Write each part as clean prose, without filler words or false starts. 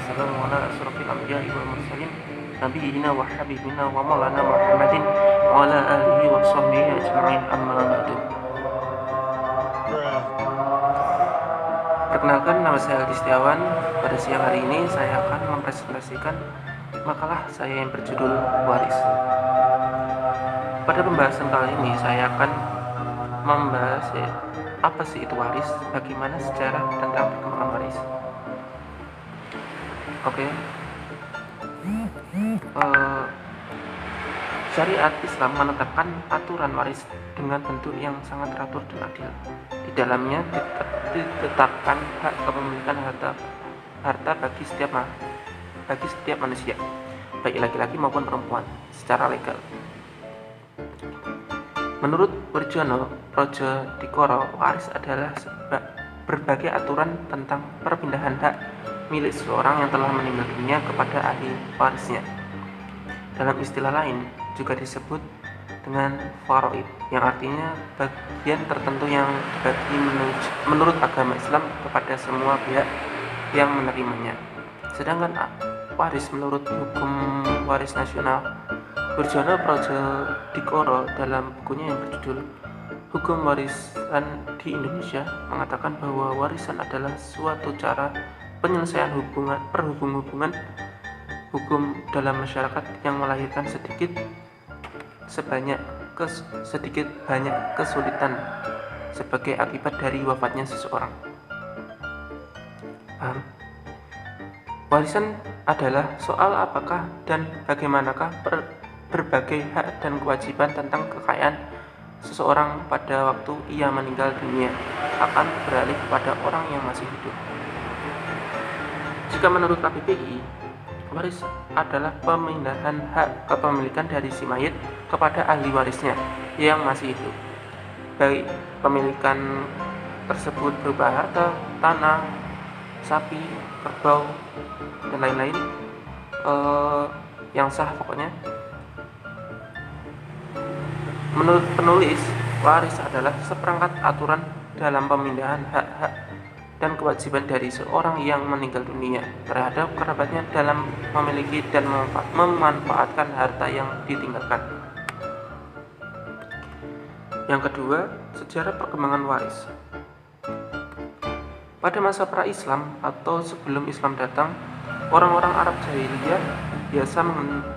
wassalamu ala asrofil anbiya'i wal mursalin nabiyyina wa habibina wa maulana Muhammadin wa ala alihi wa sahbihi ajma'in, amma ba'du. Perkenalkan, nama saya Aldi Setiawan. Pada siang hari ini saya akan mempresentasikan makalah saya yang berjudul Waris. Pada pembahasan kali ini saya akan membahas apa sih itu waris, bagaimana sejarah tentang perkembangan waris. Oke. Syariat Islam menetapkan aturan waris dengan bentuk yang sangat teratur dan adil. Di dalamnya ditetapkan hak kepemilikan harta bagi setiap manusia, baik laki-laki maupun perempuan, secara legal. Menurut Wirjono Prodjodikoro, waris adalah berbagai aturan tentang perpindahan hak milik seseorang yang telah meninggal dunia kepada ahli warisnya. Dalam istilah lain juga disebut dengan faraid, yang artinya bagian tertentu yang dibagi menurut agama Islam kepada semua pihak yang menerimanya. Sedangkan waris menurut hukum waris nasional, Wirjono Prodjodikoro dalam bukunya yang berjudul Hukum Warisan di Indonesia mengatakan bahwa warisan adalah suatu cara penyelesaian hubungan hukum dalam masyarakat yang melahirkan sedikit banyak kesulitan sebagai akibat dari wafatnya seseorang. Paham? Warisan adalah soal apakah dan bagaimanakah berbagai hak dan kewajiban tentang kekayaan seseorang pada waktu ia meninggal dunia akan beralih kepada orang yang masih hidup. Jika menurut KBBI, waris adalah pemindahan hak kepemilikan dari si mayit kepada ahli warisnya yang masih hidup, baik pemilikan tersebut berupa harta, tanah, sapi, kerbau, dan lain-lain yang sah pokoknya. Menurut penulis, waris adalah seperangkat aturan dalam pemindahan hak-hak dan kewajiban dari seorang yang meninggal dunia terhadap kerabatnya dalam memiliki dan memanfaatkan harta yang ditinggalkan. Yang kedua, sejarah perkembangan waris. Pada masa pra-Islam atau sebelum Islam datang, orang-orang Arab jahiliyah biasa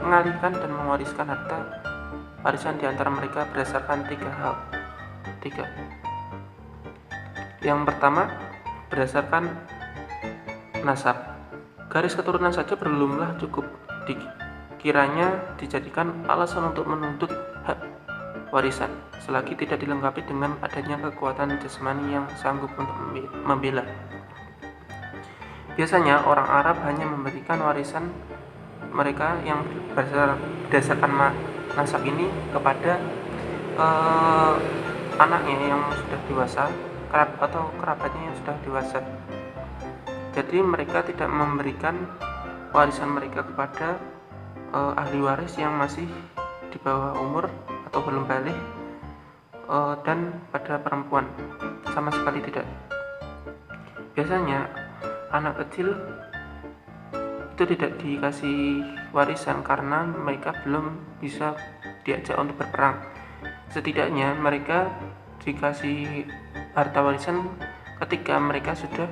mengalihkan dan mewariskan harta warisan di antara mereka berdasarkan tiga hal. Yang pertama, berdasarkan nasab. Garis keturunan saja belumlah cukup dikiranya dijadikan alasan untuk menuntut hak warisan, selagi tidak dilengkapi dengan adanya kekuatan jasmani yang sanggup untuk membela. Biasanya orang Arab hanya memberikan warisan mereka yang berdasarkan nasab ini kepada anaknya yang sudah dewasa atau kerabatnya yang sudah dewasa. Jadi mereka tidak memberikan warisan mereka kepada ahli waris yang masih di bawah umur atau belum balik, dan pada perempuan sama sekali tidak. Biasanya anak kecil itu tidak dikasih warisan karena mereka belum bisa diajak untuk berperang. Setidaknya mereka dikasih harta warisan ketika mereka sudah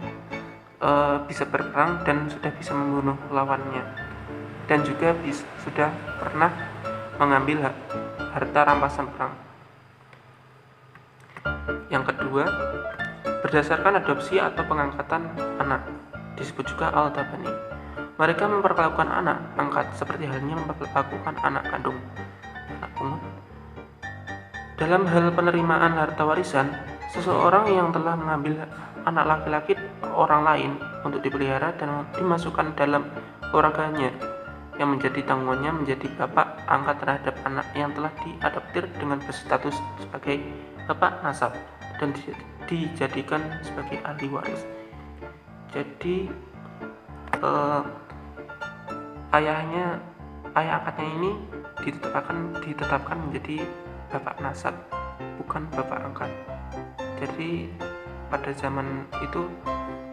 bisa berperang dan sudah bisa membunuh lawannya, dan juga sudah pernah mengambil harta rampasan perang. Yang kedua, berdasarkan adopsi atau pengangkatan anak, disebut juga al-tabani. Mereka memperlakukan anak angkat seperti halnya memperlakukan anak kandung, anak pungut. Dalam hal penerimaan harta warisan, seseorang yang telah mengambil anak laki-laki orang lain untuk dipelihara dan dimasukkan dalam keluarganya yang menjadi tanggungannya menjadi bapak angkat terhadap anak yang telah diadoptir dengan berstatus sebagai bapak nasab dan dijadikan sebagai ahli waris. Jadi ayah angkatnya ini ditetapkan menjadi bapak nasab, bukan bapak angkat. Jadi pada zaman itu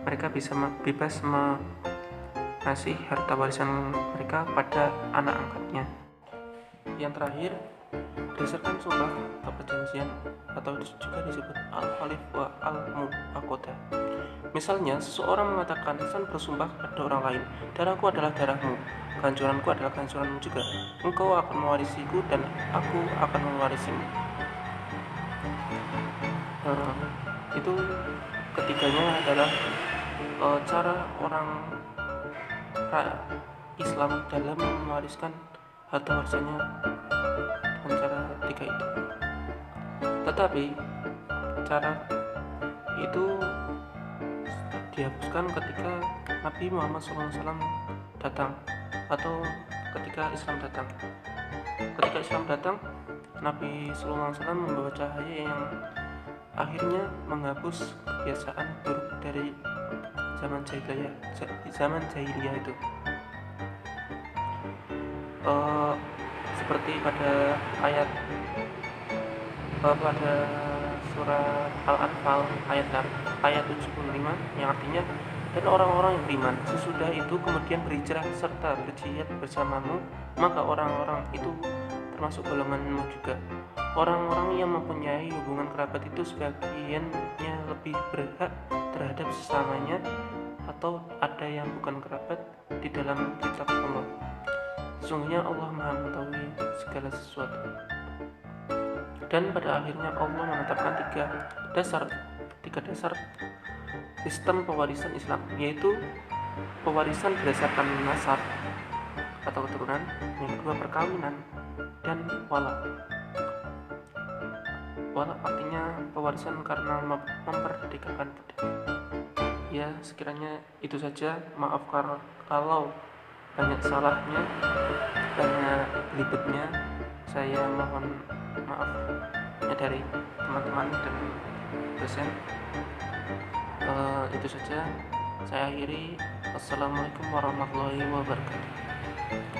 mereka bisa bebas ngasih harta warisan mereka pada anak angkatnya. Yang terakhir, berdasarkan sumpah atau perjanjian atau juga disebut al-halif wa al-mu'aqadah. Misalnya, seseorang mengatakan, "San bersumpah kepada orang lain, darahku adalah darahmu, kehancuranku adalah kehancuranmu juga. Engkau akan mewarisiku dan aku akan mewarisimu." Itu ketiganya adalah cara orang Islam dalam mewariskan harta warisannya dengan cara tiga itu. Tetapi cara itu dihapuskan ketika Nabi Muhammad SAW datang, atau ketika Islam datang. Ketika Islam datang, Nabi SAW membawa cahaya yang akhirnya menghapus kebiasaan buruk dari zaman jahiliyah itu. Seperti pada pada surah Al-Anfal ayat 75 yang artinya, "Dan orang-orang yang beriman sesudah itu kemudian berhijrah serta berjihad bersamamu, maka orang-orang itu termasuk golonganmu juga. Orang-orang yang mempunyai hubungan kerabat itu sebagiannya lebih berhak terhadap sesamanya, atau ada yang bukan kerabat di dalam kitab Allah. Sesungguhnya Allah Maha mengetahui segala sesuatu." Dan pada akhirnya Allah menetapkan tiga dasar sistem pewarisan Islam, yaitu pewarisan berdasarkan nasab atau keturunan, yang kedua perkawinan, dan wala. Wala artinya pewarisan karena memerdekakan budak. Ya, sekiranya itu saja. Maaf kalau banyak salahnya, banyak belibetnya. Saya mohon maaf dari teman-teman dan dosen. Itu saja. Saya akhiri. Assalamualaikum warahmatullahi wabarakatuh.